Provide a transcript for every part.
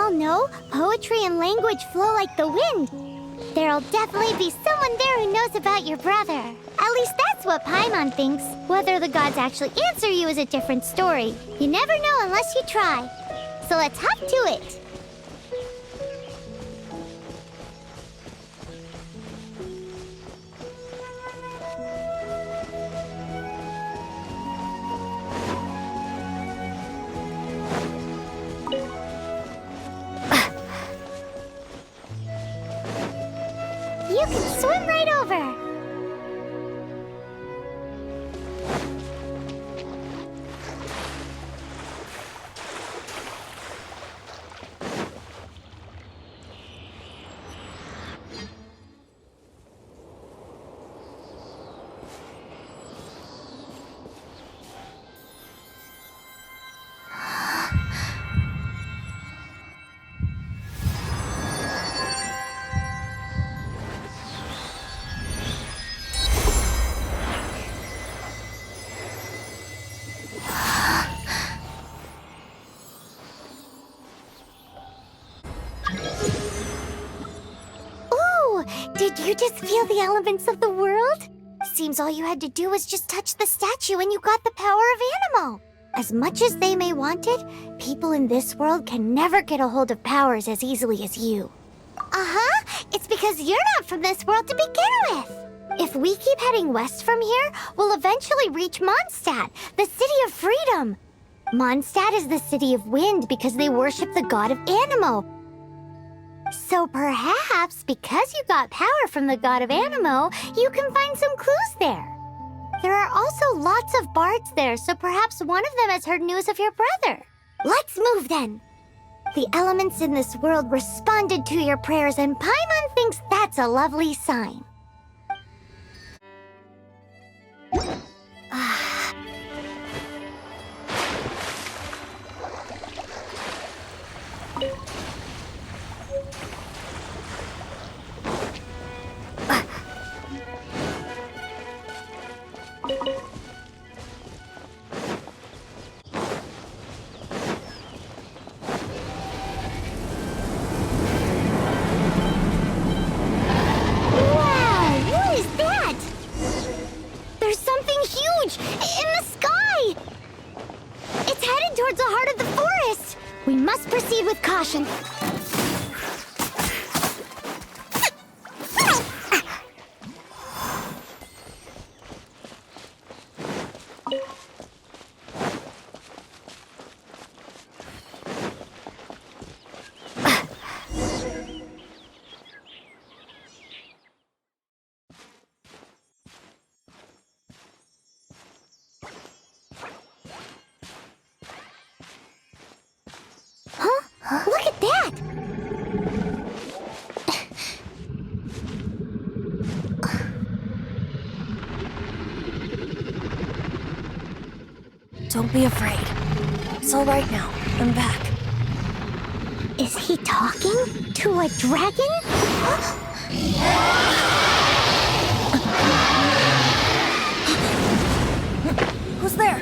all know, poetry and language flow like the wind. There'll definitely be someone there who knows about your brother. At least that's what Paimon thinks. Whether the gods actually answer you is a different story. You never know unless you try. So let's hop to it. You can swim right over. Did you just feel the elements of the world? Seems all you had to do was just touch the statue and you got the power of Anemo. As much as they may want it, people in this world can never get a hold of powers as easily as you. Uh-huh. It's because you're not from this world to begin with. If we keep heading west from here, we'll eventually reach Mondstadt, the city of freedom. Mondstadt is the city of wind because they worship the god of Anemo. So perhaps, because you got power from the god of Anemo, you can find some clues there. There are also lots of bards there, so perhaps one of them has heard news of your brother. Let's move then. The elements in this world responded to your prayers, and Paimon thinks that's a lovely sign. Towards the heart of the forest! We must proceed with caution. Look at that! Don't be afraid. It's all right now. I'm back. Is he talking to a dragon? Who's there?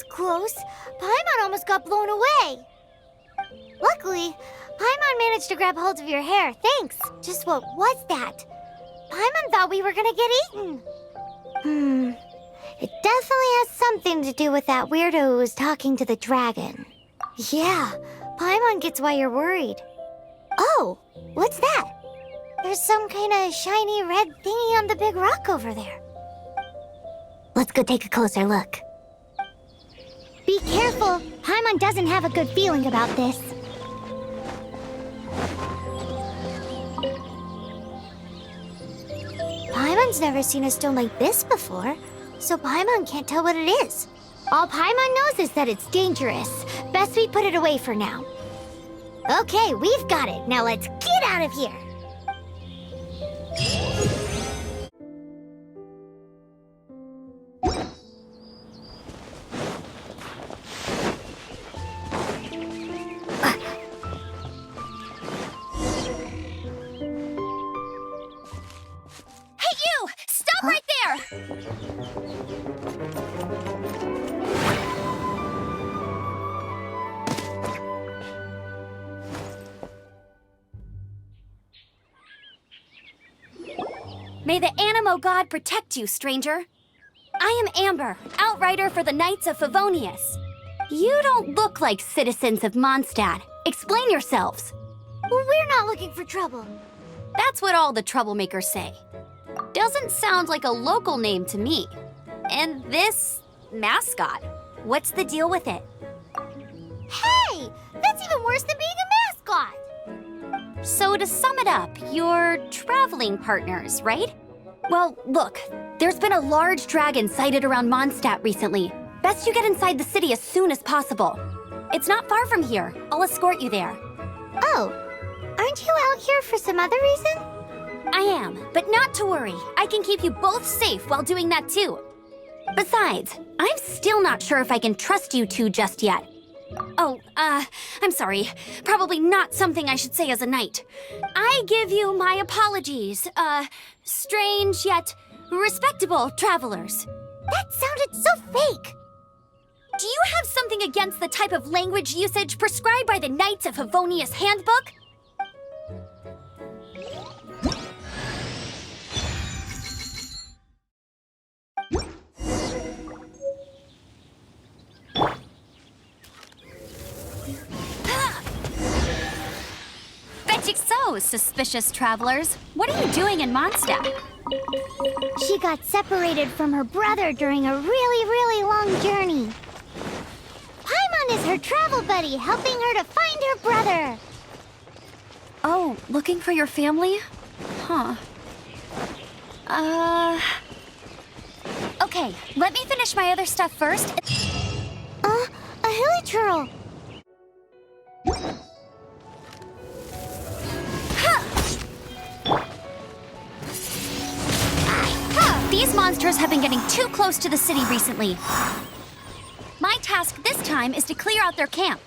Close. Paimon almost got blown away. Luckily, Paimon managed to grab hold of your hair. Thanks. Just what was that? Paimon thought we were gonna get eaten. It definitely has something to do with that weirdo who was talking to the dragon. Yeah, Paimon gets why you're worried. Oh, what's that? There's some kind of shiny red thingy on the big rock over there. Let's go take a closer look. Be careful! Paimon doesn't have a good feeling about this. Paimon's never seen a stone like this before, so Paimon can't tell what it is. All Paimon knows is that it's dangerous. Best we put it away for now. Okay, we've got it. Now let's get out of here! May the Animo God protect you, stranger. I am Amber, outrider for the Knights of Favonius. You don't look like citizens of Mondstadt. Explain yourselves. We're not looking for trouble. That's what all the troublemakers say. Doesn't sound like a local name to me. And this mascot, what's the deal with it? Hey! That's even worse than being a mascot! So to sum it up, you're traveling partners, right? Well, look, there's been a large dragon sighted around Mondstadt recently. Best you get inside the city as soon as possible. It's not far from here. I'll escort you there. Oh, aren't you out here for some other reason? I am, but not to worry. I can keep you both safe while doing that too. Besides, I'm still not sure if I can trust you two just yet. Oh, I'm sorry. Probably not something I should say as a knight. I give you my apologies, strange yet respectable travelers. That sounded so fake! Do you have something against the type of language usage prescribed by the Knights of Favonius Handbook? Fetching so, suspicious travelers. What are you doing in Mondstadt? She got separated from her brother during a really long journey. Paimon is her travel buddy, helping her to find her brother. Oh, looking for your family? Huh. Okay, let me finish my other stuff first. A hilichurl. These monsters have been getting too close to the city recently. My task this time is to clear out their camp.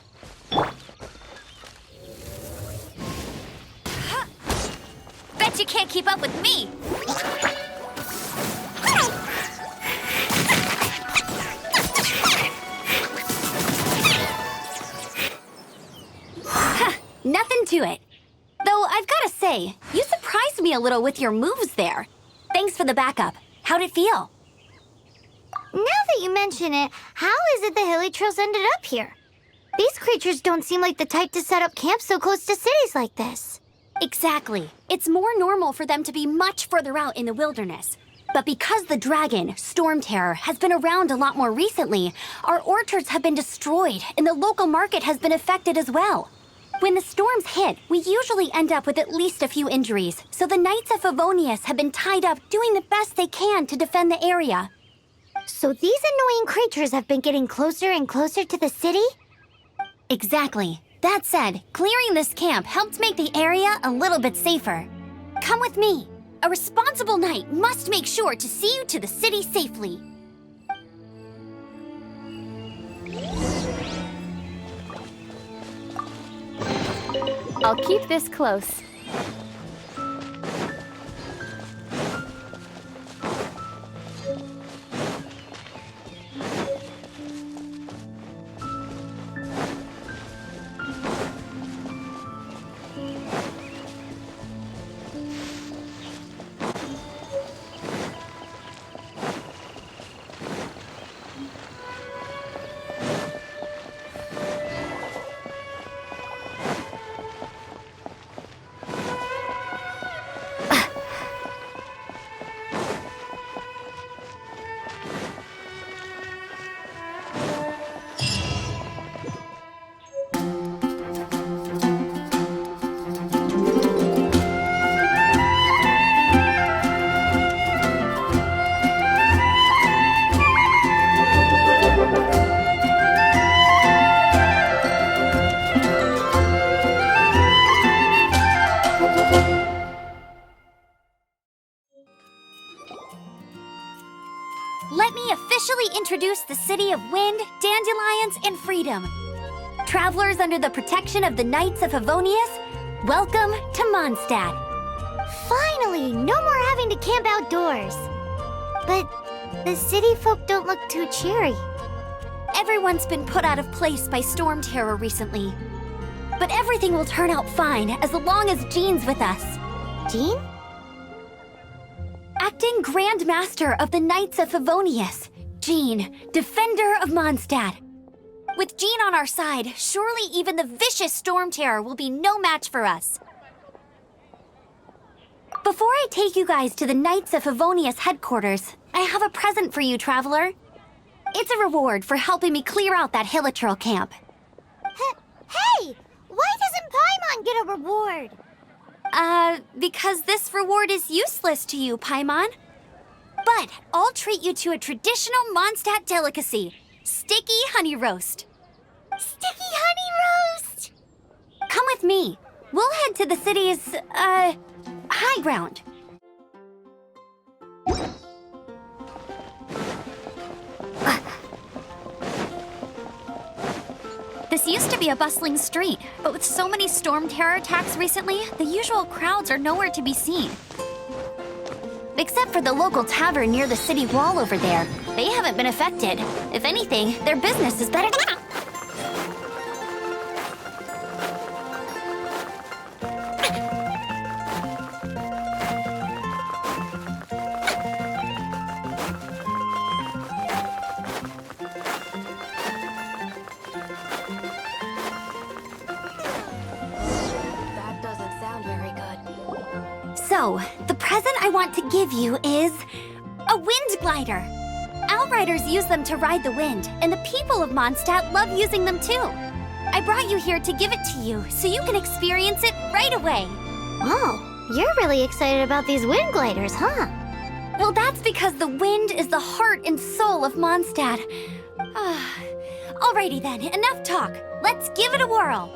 Bet you can't keep up with me. Nothing to it. Though I've gotta say, you surprised me a little with your moves there. Thanks for the backup. How'd it feel? Now that you mention it, how is it the hilichurls ended up here? These creatures don't seem like the type to set up camp so close to cities like this. Exactly. It's more normal for them to be much further out in the wilderness. But because the dragon, Storm Terror, has been around a lot more recently, our orchards have been destroyed and the local market has been affected as well. When the storms hit, we usually end up with at least a few injuries, so the Knights of Favonius have been tied up doing the best they can to defend the area. So these annoying creatures have been getting closer and closer to the city? Exactly. That said, clearing this camp helped make the area a little bit safer. Come with me. A responsible knight must make sure to see you to the city safely. I'll keep this close. Let me officially introduce the city of wind, dandelions, and freedom. Travelers under the protection of the Knights of Favonius, welcome to Mondstadt. Finally, no more having to camp outdoors. But the city folk don't look too cheery. Everyone's been put out of place by storm terror recently. But everything will turn out fine as long as Jean's with us. Jean? Acting Grand Master of the Knights of Favonius, Jean, Defender of Mondstadt. With Jean on our side, surely even the vicious Storm Terror will be no match for us. Before I take you guys to the Knights of Favonius headquarters, I have a present for you, Traveler. It's a reward for helping me clear out that Hilichurl camp. Hey! Why doesn't Paimon get a reward? Because this reward is useless to you, Paimon. But I'll treat you to a traditional Mondstadt delicacy, sticky honey roast. Sticky honey roast! Come with me. We'll head to the city's, high ground. This used to be a bustling street, but with so many Storm Terror attacks recently, the usual crowds are nowhere to be seen. Except for the local tavern near the city wall over there. They haven't been affected. If anything, their business is better than... That doesn't sound very good. So, the present I want to give you is a wind glider. Outriders use them to ride the wind, and the people of Mondstadt love using them too. I brought you here to give it to you, so you can experience it right away. Oh, you're really excited about these wind gliders, huh? Well, that's because the wind is the heart and soul of Mondstadt. Alrighty then, enough talk. Let's give it a whirl.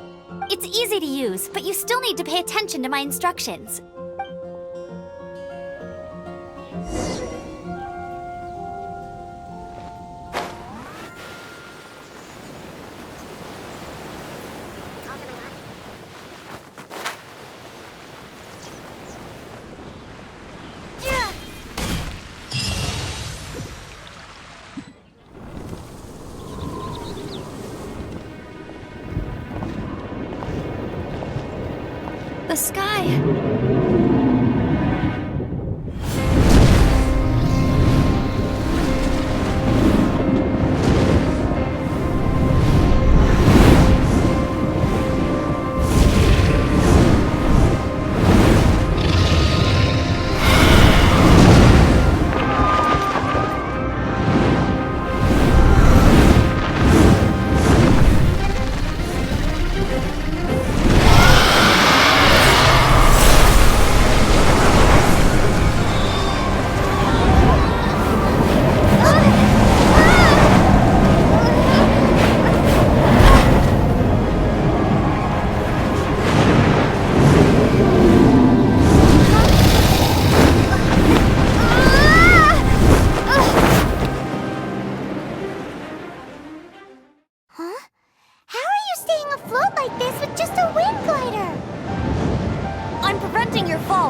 It's easy to use, but you still need to pay attention to my instructions. The sky.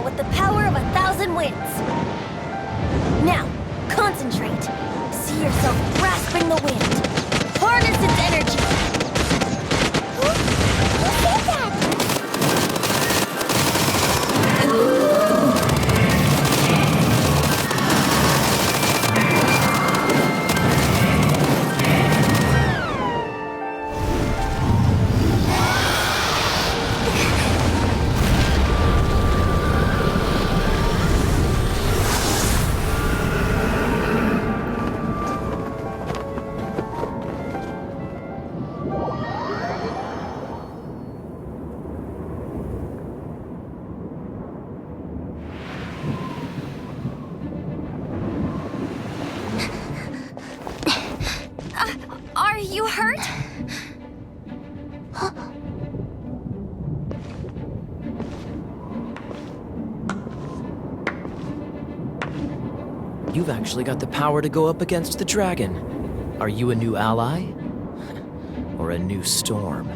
With the power of 1,000 winds. Now, concentrate. See yourself grasping the wind. Harness its energy. Who did that? Are you hurt? You've actually got the power to go up against the dragon. Are you a new ally? Or a new storm?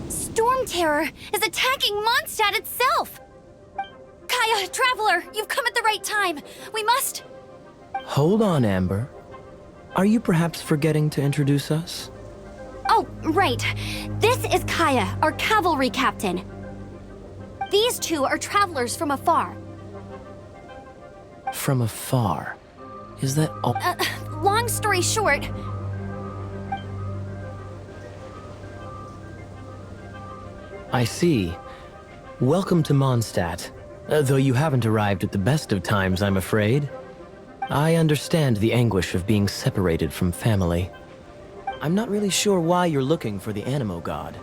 Storm Terror is attacking Mondstadt itself! Kaya, Traveler, you've come at the right time. We must... Hold on, Amber. Are you perhaps forgetting to introduce us? Oh, right. This is Kaya, our cavalry captain. These two are travelers from afar. From afar. Is that all? Long story short, I see. Welcome to Mondstadt. Though you haven't arrived at the best of times, I'm afraid. I understand the anguish of being separated from family. I'm not really sure why you're looking for the Animo God.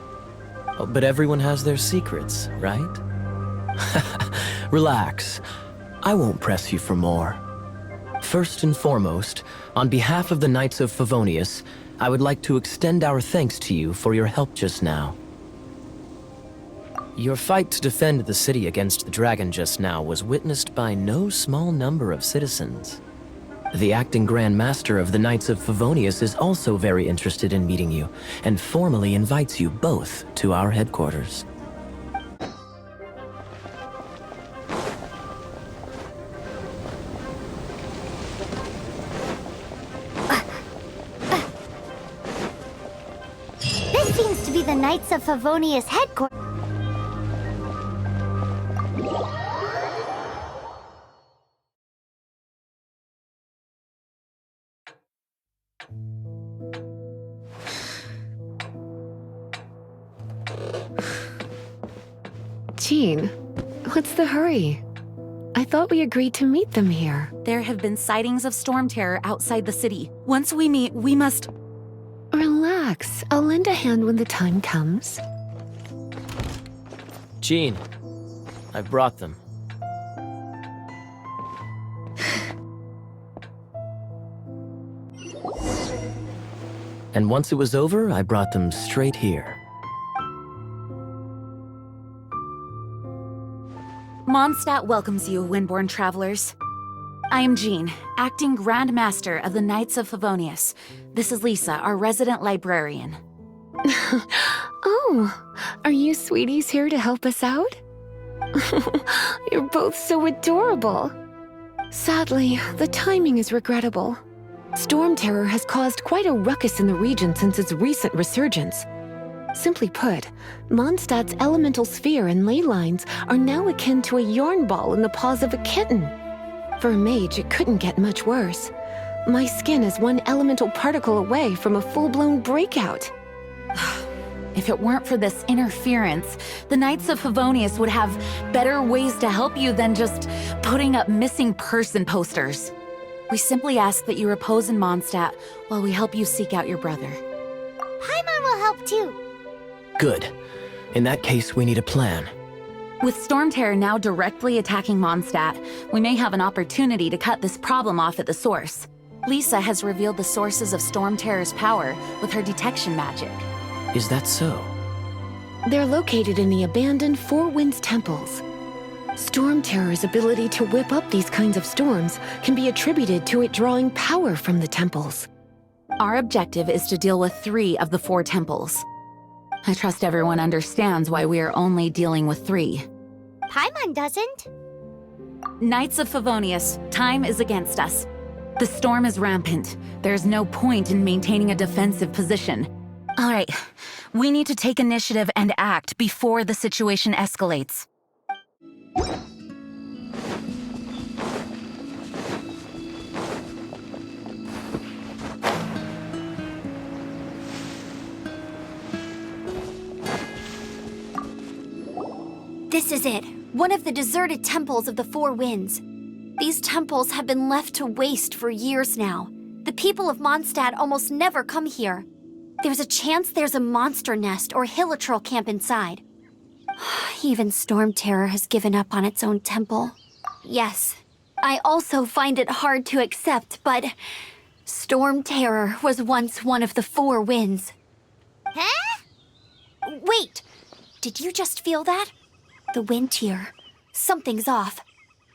Oh, but everyone has their secrets, right? Relax. I won't press you for more. First and foremost, on behalf of the Knights of Favonius, I would like to extend our thanks to you for your help just now. Your fight to defend the city against the dragon just now was witnessed by no small number of citizens. The acting Grand Master of the Knights of Favonius is also very interested in meeting you, and formally invites you both to our headquarters. This seems to be the Knights of Favonius headquarters. Jean, what's the hurry? I thought we agreed to meet them here. There have been sightings of storm terror outside the city. Once we meet, we must... Relax. I'll lend a hand when the time comes. Jean, I've brought them. And once it was over, I brought them straight here. Mondstadt welcomes you, Windborn travelers. I am Jean, acting Grand Master of the Knights of Favonius. This is Lisa, our resident librarian. Oh, are you sweeties here to help us out? You're both so adorable. Sadly, the timing is regrettable. Storm terror has caused quite a ruckus in the region since its recent resurgence. Simply put, Mondstadt's elemental sphere and ley lines are now akin to a yarn ball in the paws of a kitten. For a mage, it couldn't get much worse. My skin is one elemental particle away from a full-blown breakout. If it weren't for this interference, the Knights of Favonius would have better ways to help you than just putting up missing person posters. We simply ask that you repose in Mondstadt while we help you seek out your brother. Paimon will help too. Good. In that case, we need a plan. With storm terror now directly attacking Mondstadt, we may have an opportunity to cut this problem off at the source. Lisa has revealed the sources of storm terror's power with her detection magic. Is that so? They're located in the abandoned Four Winds temples. Storm terror's ability to whip up these kinds of storms can be attributed to it drawing power from the temples. Our objective is to deal with 3 of the 4 temples. I trust everyone understands why we are only dealing with 3. Paimon doesn't. Knights of Favonius, time is against us. The storm is rampant. There's no point in maintaining a defensive position. All right, we need to take initiative and act before the situation escalates. this is it. One of the deserted temples of the Four Winds. These temples have been left to waste for years now. The people of Mondstadt almost never come here. There's a chance there's a monster nest or hilitrol camp inside. Even Storm Terror has given up on its own temple. Yes, I also find it hard to accept, but Storm Terror was once one of the Four Winds. Huh? Wait, did you just feel that? The wind here. Something's off.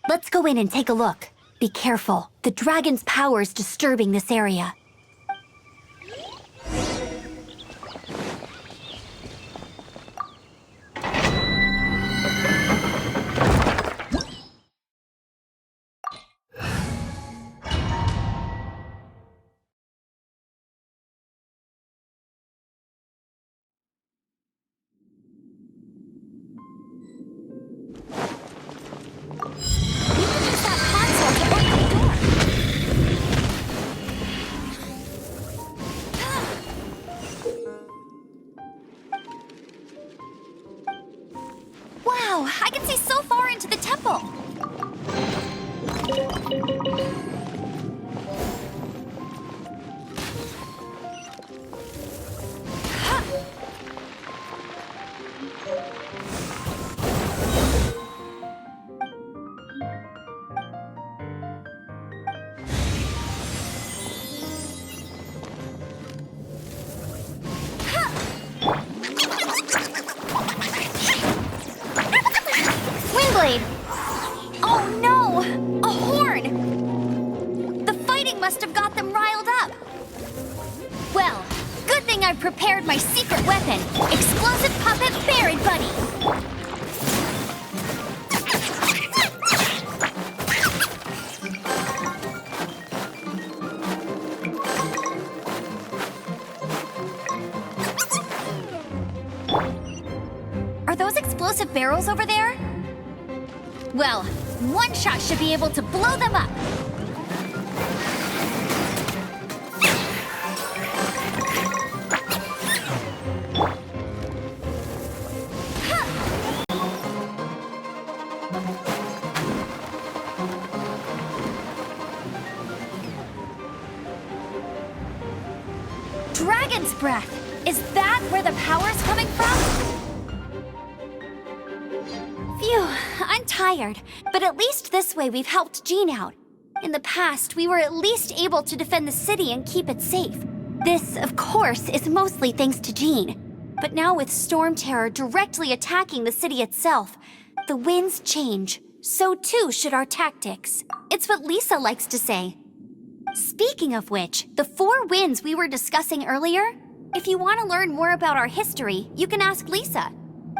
Let's go in and take a look. Be careful. The dragon's power's disturbing this area. Wow, I can see so far into the temple. Windblade! Oh no! A horn! The fighting must have got them riled up. Well, good thing I've prepared my secret weapon, Explosive Puppet Buried Buddy. Are those explosive barrels over there? Well, one shot should be able to blow them up. Dragon's breath! Is that where the power's coming from? Phew, I'm tired, but at least this way we've helped Jean out. In the past, we were at least able to defend the city and keep it safe. This, of course, is mostly thanks to Jean. But now with Storm Terror directly attacking the city itself, the winds change. So too should our tactics. It's what Lisa likes to say. Speaking of which, the 4 winds we were discussing earlier, if you want to learn more about our history, you can ask Lisa.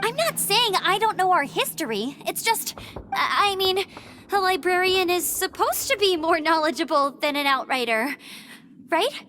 I'm not saying I don't know our history. It's just, I mean, a librarian is supposed to be more knowledgeable than an outrider, right?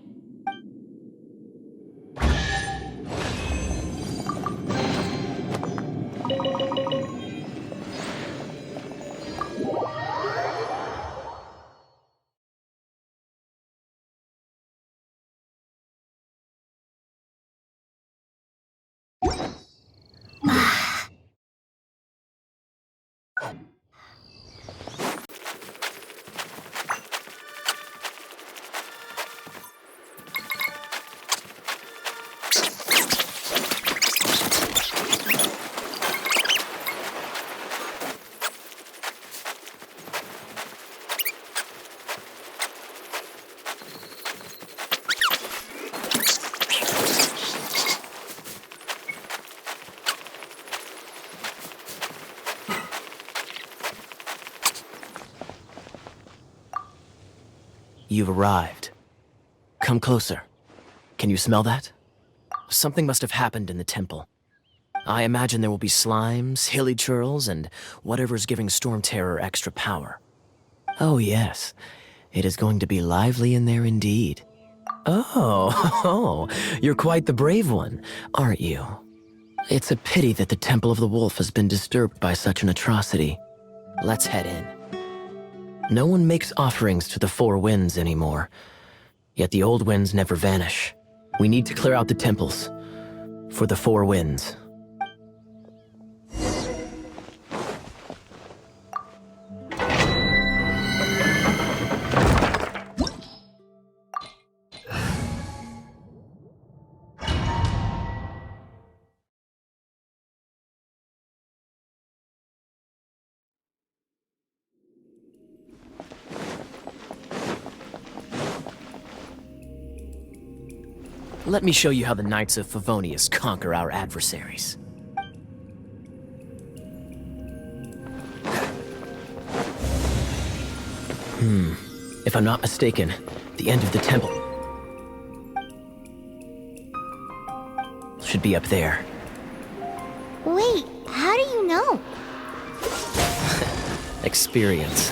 You've arrived. Come closer. Can you smell that? Something must have happened in the temple. I imagine there will be slimes, hilly churls, and whatever's giving Storm Terror extra power. Oh yes, it is going to be lively in there indeed. Oh, you're quite the brave one, aren't you? It's a pity that the Temple of the Wolf has been disturbed by such an atrocity. Let's head in. No one makes offerings to the 4 winds anymore. Yet the old winds never vanish. We need to clear out the temples. For the 4 winds. Let me show you how the Knights of Favonius conquer our adversaries. If I'm not mistaken, the end of the temple should be up there. Wait, how do you know? Experience.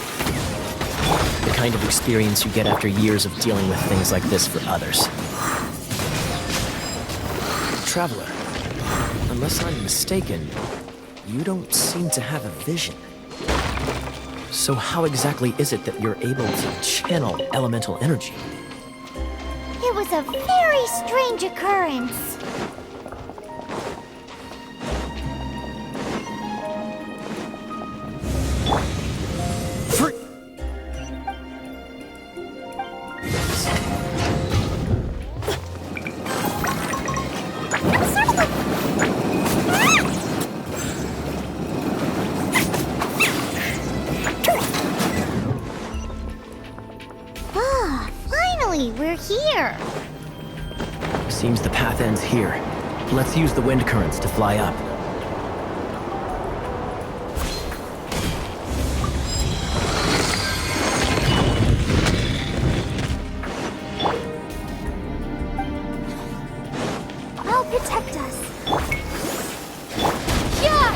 The kind of experience you get after years of dealing with things like this for others. Traveler, unless I'm mistaken, you don't seem to have a vision. So how exactly is it that you're able to channel elemental energy? It was a very strange occurrence. here? Seems the path ends here. Let's use the wind currents to fly up. I'll protect us. Yeah!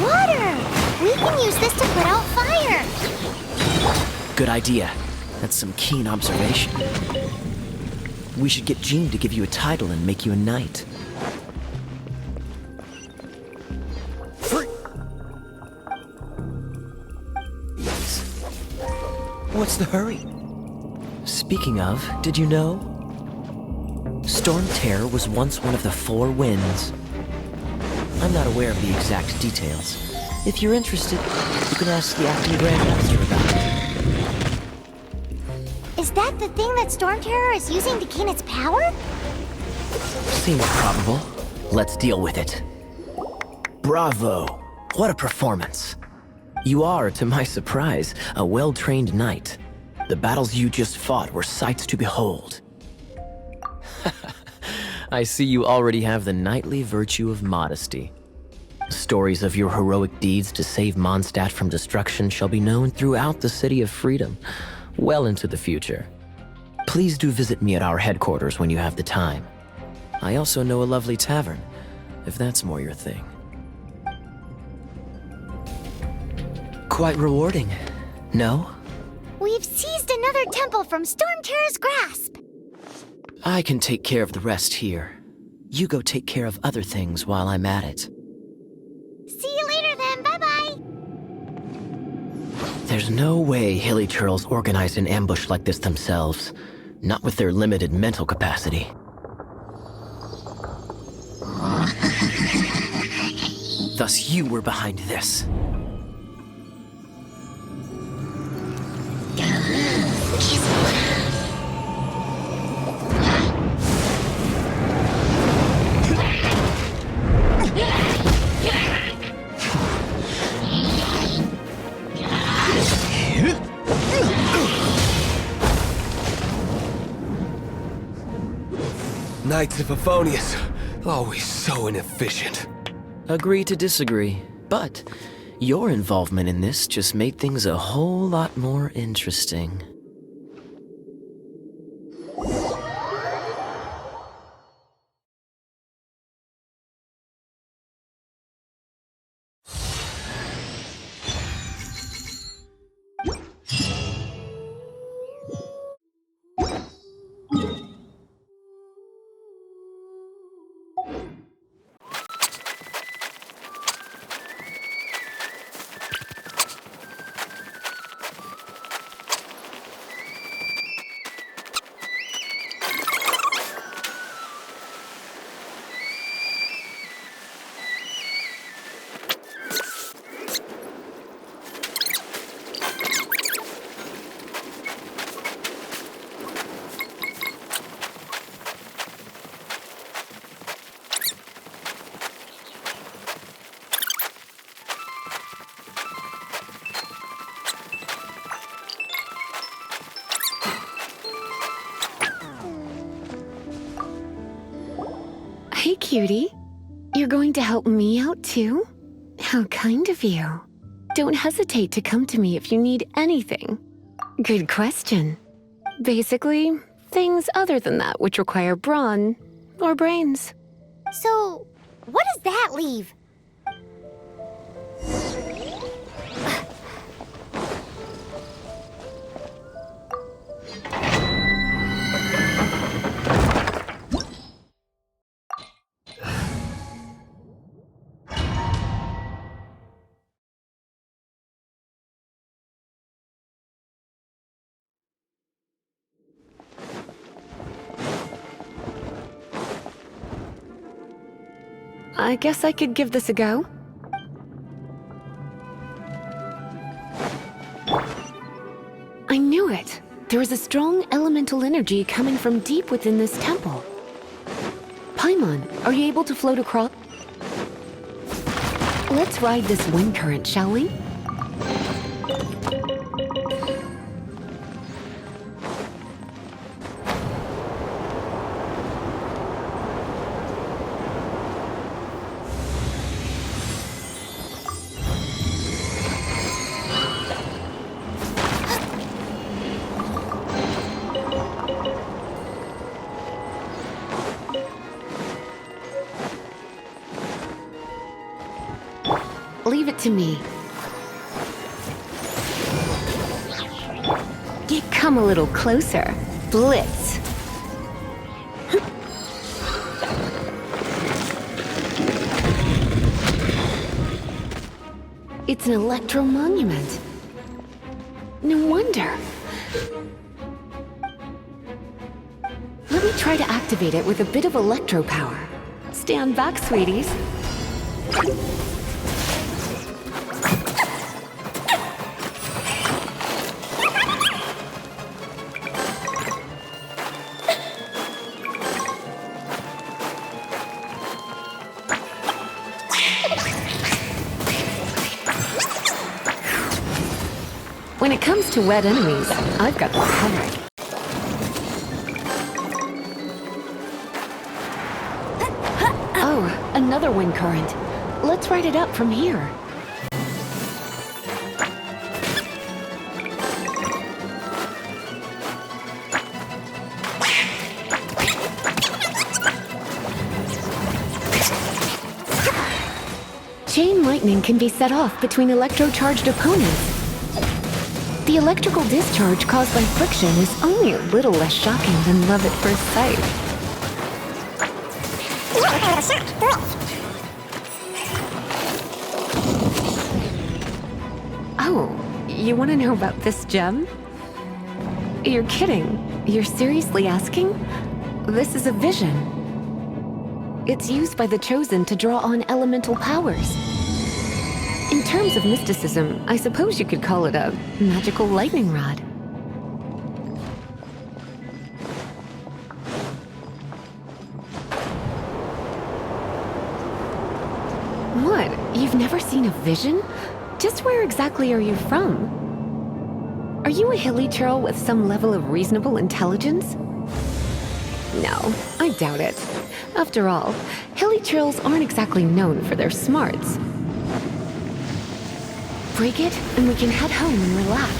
Water! We can use this to put out fire. Good idea. That's some keen observation. We should get Jean to give you a title and make you a knight. What's the hurry? Speaking of, did you know? Storm Terror was once one of the Four Winds. I'm not aware of the exact details. If you're interested, you can ask the acting Grandmaster about it. Is that the thing that Storm Terror is using to gain its power? Seems probable. Let's deal with it. Bravo! What a performance. You are, to my surprise, a well-trained knight. The battles you just fought were sights to behold. I see you already have the knightly virtue of modesty. Stories of your heroic deeds to save Mondstadt from destruction shall be known throughout the City of Freedom, well into the future. Please do visit me at our headquarters when you have the time. I also know a lovely tavern, if that's more your thing. Quite rewarding, no? We've seized another temple from Storm Terror's grasp. I can take care of the rest here. You go take care of other things while I'm at it. See you later then, bye-bye. There's no way Hilly Churls organized an ambush like this themselves. Not with their limited mental capacity. Thus you were behind this. Knights of Favonius, always so inefficient. Agree to disagree, but your involvement in this just made things a whole lot more interesting. Hey, cutie. You're going to help me out, too? How kind of you. Don't hesitate to come to me if you need anything. Good question. Basically, things other than that which require brawn or brains. So, what does that leave? I guess I could give this a go. I knew it. There is a strong elemental energy coming from deep within this temple. Paimon, are you able to float across? Let's ride this wind current, shall we? Leave it to me. Come a little closer. Blitz. It's an electro monument. No wonder. Let me try to activate it with a bit of electro power. Stand back, sweeties. When it comes to wet enemies, I've got them covered. Oh, another wind current. Let's ride it up from here. Chain lightning can be set off between electro-charged opponents. The electrical discharge caused by friction is only a little less shocking than love at first sight. Oh, you want to know about this gem? You're kidding. You're seriously asking? This is a vision. It's used by the Chosen to draw on elemental powers. In terms of mysticism, I suppose you could call it a magical lightning rod. What? You've never seen a vision? Just where exactly are you from? Are you a hilly churl with some level of reasonable intelligence? No, I doubt it. After all, hilly churls aren't exactly known for their smarts. Break it, and we can head home and relax.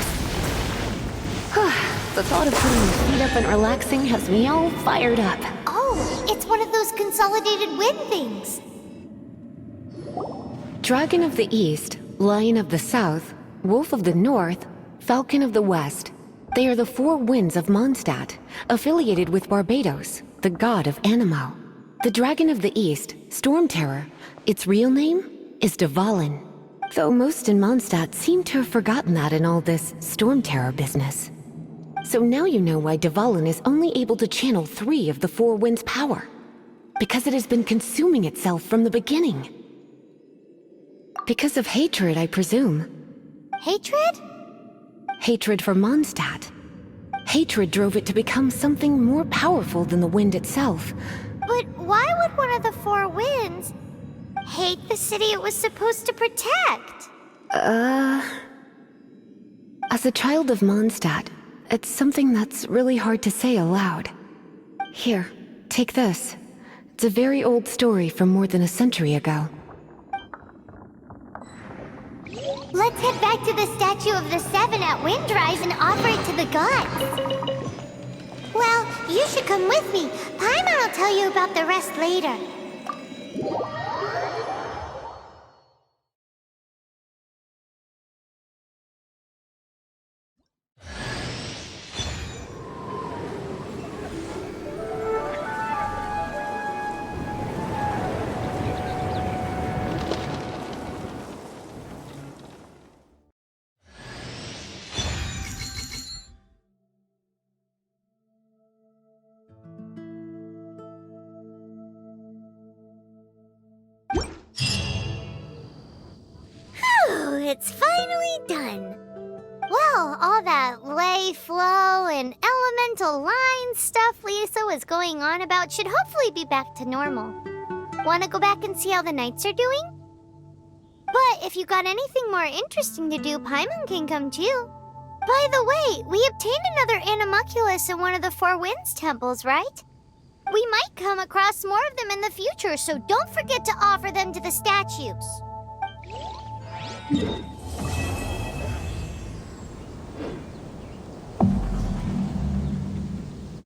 The thought of putting your feet up and relaxing has me all fired up. Oh, it's one of those consolidated wind things. Dragon of the East, Lion of the South, Wolf of the North, Falcon of the West. They are the four winds of Mondstadt, affiliated with Barbados, the god of Anemo. The Dragon of the East, Storm Terror, its real name is Dvalin. Though most in Mondstadt seem to have forgotten that in all this Storm Terror business. So now you know why Dvalin is only able to channel 3 of the four winds' power. Because it has been consuming itself from the beginning. Because of hatred, I presume. Hatred? Hatred for Mondstadt. Hatred drove it to become something more powerful than the wind itself. But why would one of the four winds hate the city it was supposed to protect? As a child of Mondstadt, it's something that's really hard to say aloud. Here, take this. It's a very old story from more than a century ago. Let's head back to the statue of the Seven at Windrise and offer it to the gods. Well, you should come with me. Paimon will tell you about the rest later. It's finally done. Well, all that lay, flow, and elemental line stuff Lisa was going on about should hopefully be back to normal. Want to go back and see how the knights are doing? But if you got anything more interesting to do, Paimon can come too. By the way, we obtained another Animalculus in one of the Four Winds temples, right? We might come across more of them in the future, so don't forget to offer them to the statues.